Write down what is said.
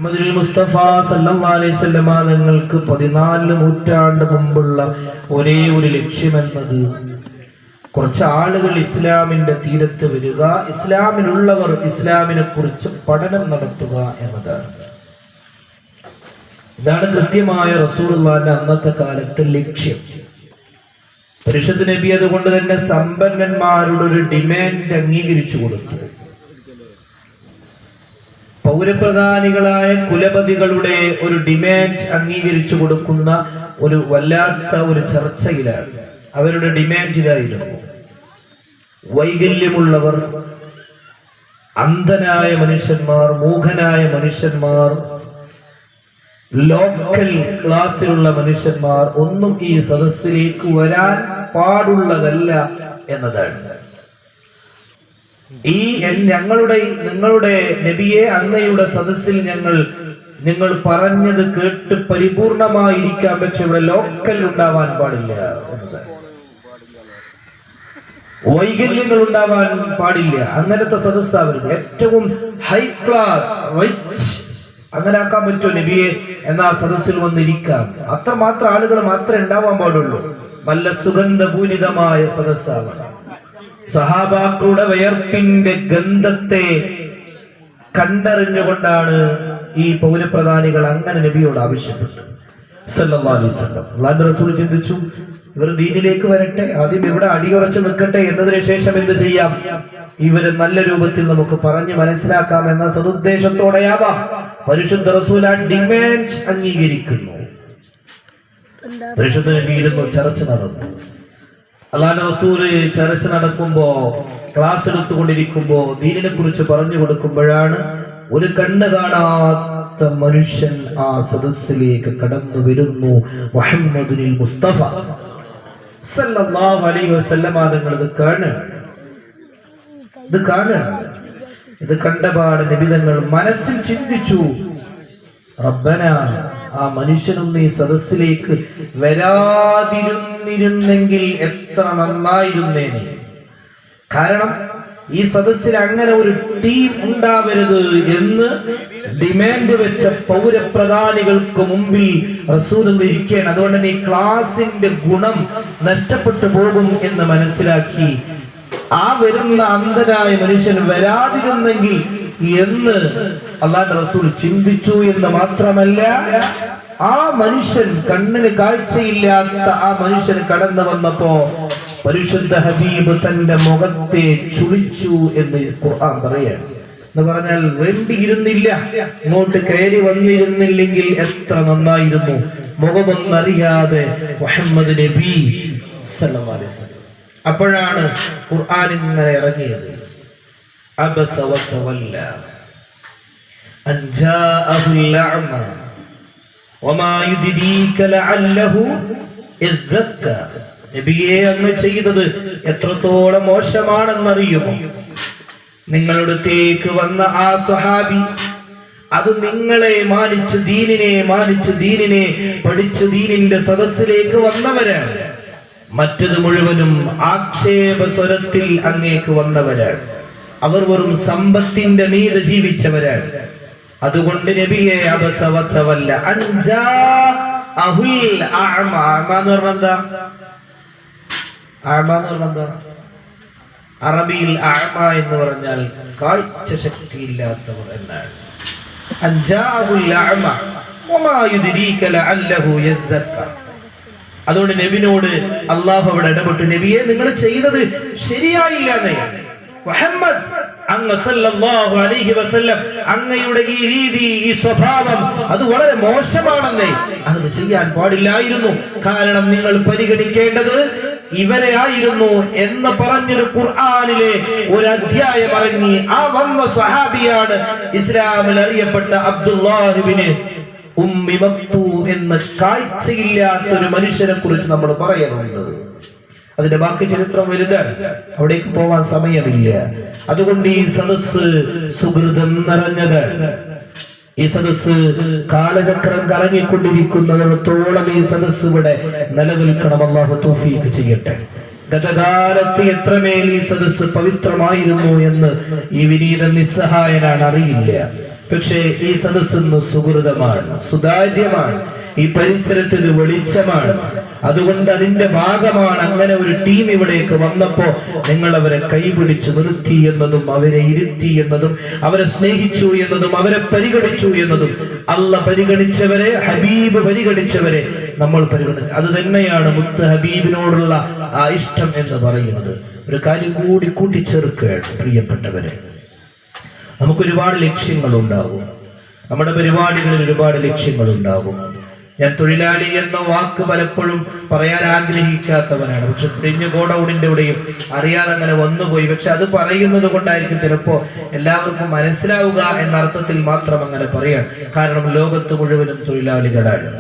മുസ്തഫ സല്ലല്ലാഹു അലൈഹി വസല്ലം തങ്ങൾക്ക് 14 നൂറ്റാണ്ട് മുമ്പുള്ള ഒരേ ഒരു ലക്ഷ്യമെന്നത് കുറച്ച് ആളുകൾ ഇസ്ലാമിന്റെ തീരത്ത് വരിക, ഇസ്ലാമിലുള്ളവർ ഇസ്ലാമിനെ കുറിച്ച് പഠനം നടത്തുക എന്നതാണ്. ഇതാണ് കൃത്യമായ റസൂലുള്ളാഹിന്റെ അന്നത്തെ കാലത്തെ ലക്ഷ്യം. പരിശുദ്ധ നബി അതുകൊണ്ട് തന്നെ സമ്പന്നന്മാരുടെ ഒരു ഡിമാൻഡ് അംഗീകരിച്ചു കൊടുത്തു. പൗരപ്രധാനികളായ കുലപതികളുടെ ഒരു ഡിമാൻഡ് അംഗീകരിച്ചു കൊടുക്കുന്ന ഒരു വല്ലാത്ത ഒരു ചർച്ചയിലാണ്. അവരുടെ ഡിമാൻഡ് ഇതായിരുന്നു: വൈകല്യമുള്ളവർ, അന്ധനായ മനുഷ്യന്മാർ, മൂഢനായ മനുഷ്യന്മാർ, ലോക്കൽ ക്ലാസ്സിലുള്ള മനുഷ്യന്മാർ ഒന്നും ഈ സദസ്സിലേക്ക് വരാൻ പാടുള്ളതല്ല എന്നതാണ്. നിങ്ങളുടെ നബിയെ അങ്ങയുടെ സദസ്സിൽ നിങ്ങൾ പറഞ്ഞത് കേട്ട് പരിപൂർണമായിരിക്കാം, പക്ഷെ ഇവിടെ ലോക്കൽ ഉണ്ടാവാൻ പാടില്ല എന്നതാണ്. വൈകല്യങ്ങൾ ഉണ്ടാവാൻ പാടില്ല, അങ്ങനത്തെ സദസ്സാവരുത്. ഏറ്റവും ഹൈ ക്ലാസ് റിച്ച് അങ്ങനെ ആക്കാൻ പറ്റുമോ നബിയെ എന്നാ സദസ്സിൽ വന്നിരിക്കാം. അത്രമാത്രം ആളുകൾ മാത്രമേ ഉണ്ടാവാൻ പാടുള്ളൂ. നല്ല സുഗന്ധപൂരിതമായ സദസ്സാവണം. സഹാബാക്കളുടെ വയർപ്പിന്റെ ഗന്ധത്തെ കണ്ടറിഞ്ഞുകൊണ്ടാണ് ഈ പൗരപ്രധാനികൾ അങ്ങനെ നബിയോട് ആവശ്യപ്പെട്ടത് സല്ലല്ലാഹു അലൈഹി വസല്ലം. അല്ലാഹുവിന്റെ റസൂൽ ചിന്തിച്ചു, ഇവർ ദീനിലേക്ക് വരട്ടെ, ആദ്യം ഇവിടെ അടിയുറച്ച് നിൽക്കട്ടെ, എന്നതിന് ശേഷം എന്ത് ചെയ്യാം, ഇവരെ നല്ല രൂപത്തിൽ നമുക്ക് പറഞ്ഞു മനസ്സിലാക്കാം എന്ന സതുദ്ദേശത്തോടെയാവാം പരിശുദ്ധ റസൂൽ ആ ഡിമാൻഡ് അംഗീകരിക്കുന്നു. പരിശുദ്ധ നബിയിരുന്നു ചർച്ച നടന്നു. അല്ലാഹുവിന്റെ റസൂല് ചർച്ച നടക്കുമ്പോ, ക്ലാസ് എടുത്തുകൊണ്ടിരിക്കുമ്പോ, ദീനിനെ കുറിച്ച് പറഞ്ഞു കൊടുക്കുമ്പോഴാണ് ഒരു കണ്ണ് കാണാത്ത മനുഷ്യൻ ആ സദസ്സിലേക്ക് കടന്നു വരുന്നു. മുഹമ്മദുൽ മുസ്തഫ സല്ലല്ലാഹു അലൈഹി വസല്ലം തങ്ങൾ ഇത് കണ്ടപാട് നബി തങ്ങൾ മനസ്സിൽ ചിന്തിച്ചു, റബ്ബന, ആ മനുഷ്യനൊന്ന് ഈ സദസ്സിലേക്ക് വരാതിരുന്നിരുന്നെങ്കിൽ എത്ര നന്നായിരുന്നേനെ. കാരണം ഈ സദസ്സിൽ അങ്ങനെ ഒരു ടീം ഉണ്ടാവരുത് എന്ന് ഡിമാൻഡ് വെച്ച പൗരപ്രധാനികൾക്ക് മുമ്പിൽ റസൂൽ ഇരിക്കുകയാണ്. അതുകൊണ്ട് തന്നെ ഈ ക്ലാസിന്റെ ഗുണം നഷ്ടപ്പെട്ടു പോകും എന്ന് മനസ്സിലാക്കി ആ വരുന്ന അന്ധനായ മനുഷ്യൻ വരാതിരുന്നെങ്കിൽ എന്ന് അല്ലാഹുവിന്റെ റസൂൽ ചിന്തിച്ചു എന്ന് മാത്രമല്ല, ആ മനുഷ്യൻ, കണ്ണിന് കാഴ്ചയില്ലാത്ത ആ മനുഷ്യൻ കടന്നു വന്നപ്പോ പരിശുദ്ധ ഹബീബ് തന്റെ മുഖത്തെ ചുളിച്ചു എന്ന് ഖുർആൻ പറയാണ്. എന്ന് പറഞ്ഞാൽ വേണ്ടിയിരുന്നില്ല, ഇങ്ങോട്ട് കയറി വന്നിരുന്നില്ലെങ്കിൽ എത്ര നന്നായിരുന്നു, മുഖമൊന്നറിയാതെ മുഹമ്മദ് നബി സല്ലല്ലാഹു അലൈഹി വസല്ലം. അപ്പോഴാണ് ഖുർആൻ ഇങ്ങനെ ഇറങ്ങിയത്. അബസ വതവല്ല അൻ ജാഅഹുൽ അഅമ വമാ യുദ്രീക ലഅല്ലഹു യസ്സക്ക. നബിയെ അങ്ങ് ചെയ്തത് എത്രത്തോളം മോശമാണെന്നറിയുമോ? നിങ്ങളുടെ അടുത്തേക്ക് വന്ന ആ സ്വഹാബി, അത് നിങ്ങളെ മാനിച്ച് ദീനിനെ പഠിച്ച് ദീനിന്റെ സദസ്സിലേക്ക് വന്നവരാണ്. മറ്റത് മുഴുവനും ആക്ഷേപ സ്വരത്തിൽ അങ്ങേക്ക് വന്നവരാണ്. അവർ വെറും സമ്പത്തിന്റെ മീതെ ജീവിച്ചവരാണ്. അതുകൊണ്ട് നബിയെ അബസ വതവല്ല അൻ ജാഅഹുൽ അഅമ. എന്ന് പറഞ്ഞാ അറബിയിൽ അഅമ എന്ന് പറഞ്ഞാൽ കാഴ്ച ശക്തി ഇല്ലാത്തവർ എന്നാണ്. അൻ ജാഅഹുൽ അഅമ വമാ യുദ്രീക ലഅല്ലഹു യസ്സക്ക. അതുകൊണ്ട് നബിനോട് അള്ളാഹു അവിടെ ഇടപെട്ടു, നബിയെ നിങ്ങൾ ചെയ്തത് ശരിയായില്ല എന്നേ. മുഹമ്മദ് അങ്ങ് സല്ലല്ലാഹു അലൈഹി വസല്ലം അങ്ങയുടെ ഈ രീതി, ഈ സ്വഭാവം അത് വളരെ മോശമാണെന്നേ. അത് ചെയ്യാൻ പാടില്ലായിരുന്നു. കാരണം നിങ്ങൾ പരിഗണിക്കേണ്ടത് ഇവരെ ആയിരുന്നു എന്ന് പറഞ്ഞൊരു ഖുർആനിലെ ഒരു അധ്യായം ഇറങ്ങി. ആ വന്ന സഹാബിയാണ് ഇസ്ലാമിൽ അറിയപ്പെട്ട അബ്ദുല്ലാഹ് ഇബ്നു ഉമ്മി മക്തൂം എന്ന കാഴ്ചയില്ലാത്തൊരു മനുഷ്യനെ കുറിച്ച് നമ്മൾ പറയുന്നുണ്ട്. അതിന്റെ ബാക്കി ചരിത്രം വലുതാണ്, അവിടേക്ക് പോവാൻ സമയമില്ല. അതുകൊണ്ട് ഈ സദസ്സ് സുഹൃതം നിറഞ്ഞതാണ്. ഈ സദസ്സ് കാലചക്രം കറങ്ങിക്കൊണ്ടിരിക്കുന്നിടത്തോളം ഈ സദസ്സ് ഇവിടെ നിലനിൽക്കണം. അല്ലാഹു തൗഫീഖ് ചെയ്യട്ടെ. ഗതകാലത്ത് എത്രമേൽ ഈ സദസ്സ് പവിത്രമായിരുന്നു എന്ന് ഈ വിനീത നിസ്സഹായനാണ് അറിയില്ല. പക്ഷേ ഈ സദസ്സെന്ന് സുഹൃതമാണ്, സുതാര്യമാണ്, ഈ പരിസരത്തിന് വെളിച്ചമാണ്. അതുകൊണ്ട് അതിന്റെ ഭാഗമാണ് അങ്ങനെ ഒരു ടീം ഇവിടേക്ക് വന്നപ്പോ നിങ്ങൾ അവരെ കൈപിടിച്ച് നിർത്തി എന്നതും അവരെ ഇരുത്തി എന്നതും അവരെ സ്നേഹിച്ചു എന്നതും അവരെ പരിഗണിച്ചു എന്നതും. അള്ളാഹ് പരിഗണിച്ചവരെ, ഹബീബ് പരിഗണിച്ചവരെ നമ്മൾ പരിഗണിച്ചു. അത് തന്നെയാണ് മുത്ത് ഹബീബിനോടുള്ള ആ ഇഷ്ടം എന്ന് പറയുന്നത്. ഒരു കാര്യം കൂടി കൂട്ടിച്ചേർക്കുകയാണ് പ്രിയപ്പെട്ടവരെ, നമുക്കൊരുപാട് ലക്ഷ്യങ്ങളുണ്ടാകും, നമ്മുടെ പരിപാടികളിൽ ഒരുപാട് ലക്ഷ്യങ്ങളുണ്ടാകും. ഞാൻ തൊഴിലാളി എന്ന വാക്ക് പലപ്പോഴും പറയാൻ ആഗ്രഹിക്കാത്തവനാണ്. പക്ഷെ കഴിഞ്ഞ ഗോഡൌണിന്റെ ഇവിടെയും അറിയാതെ അങ്ങനെ വന്നുപോയി. പക്ഷെ അത് പറയുന്നത് കൊണ്ടായിരിക്കും ചിലപ്പോ എല്ലാവർക്കും മനസ്സിലാവുക എന്ന അർത്ഥത്തിൽ മാത്രം അങ്ങനെ പറയാൻ. കാരണം ലോകത്ത് മുഴുവനും തൊഴിലാളികളാണ്.